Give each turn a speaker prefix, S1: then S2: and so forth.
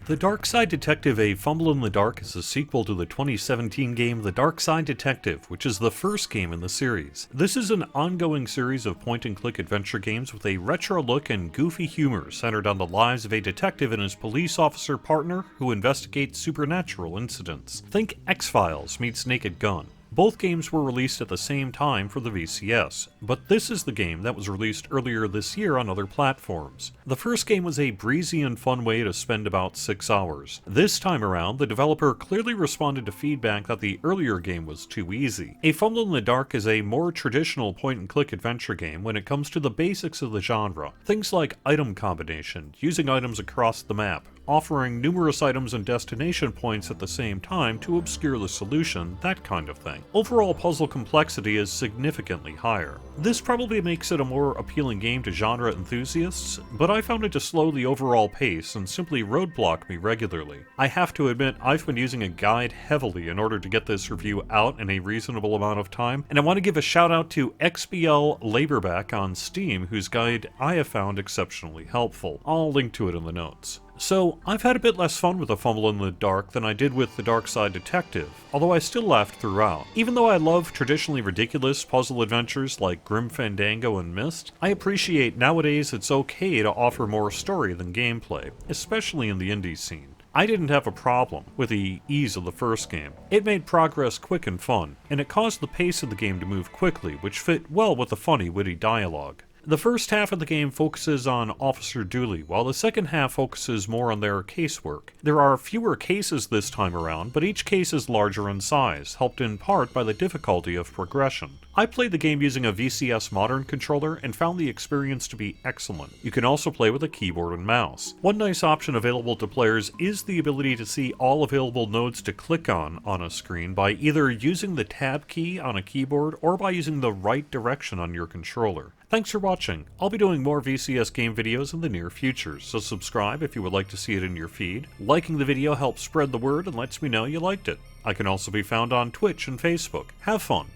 S1: The Darkside Detective: A Fumble in the Dark is a sequel to the 2017 game The Darkside Detective, which is the first game in the series. This is an ongoing series of point-and-click adventure games with a retro look and goofy humor centered on the lives of a detective and his police officer partner who investigate supernatural incidents. Think X-Files meets Naked Gun. Both games were released at the same time for the VCS, but this is the game that was released earlier this year on other platforms. The first game was a breezy and fun way to spend about 6 hours. This time around, the developer clearly responded to feedback that the earlier game was too easy. A Fumble in the Dark is a more traditional point-and-click adventure game when it comes to the basics of the genre. Things like item combination, using items across the map, offering numerous items and destination points at the same time to obscure the solution, that kind of thing. Overall puzzle complexity is significantly higher. This probably makes it a more appealing game to genre enthusiasts, but I found it to slow the overall pace and simply roadblock me regularly. I have to admit, I've been using a guide heavily in order to get this review out in a reasonable amount of time, and I want to give a shout out to XBL Laborback on Steam, whose guide I have found exceptionally helpful. I'll link to it in the notes. So, I've had a bit less fun with A Fumble in the Dark than I did with The Darkside Detective, although I still laughed throughout. Even though I love traditionally ridiculous puzzle adventures like Grim Fandango and Myst, I appreciate nowadays it's okay to offer more story than gameplay, especially in the indie scene. I didn't have a problem with the ease of the first game. It made progress quick and fun, and it caused the pace of the game to move quickly, which fit well with the funny, witty dialogue. The first half of the game focuses on Officer Dooley, while the second half focuses more on their casework. There are fewer cases this time around, but each case is larger in size, helped in part by the difficulty of progression. I played the game using a VCS Modern controller and found the experience to be excellent. You can also play with a keyboard and mouse. One nice option available to players is the ability to see all available nodes to click on a screen by either using the tab key on a keyboard or by using the right direction on your controller. Thanks for watching. I'll be doing more VCS game videos in the near future, so subscribe if you would like to see it in your feed. Liking the video helps spread the word and lets me know you liked it. I can also be found on Twitch and Facebook. Have fun!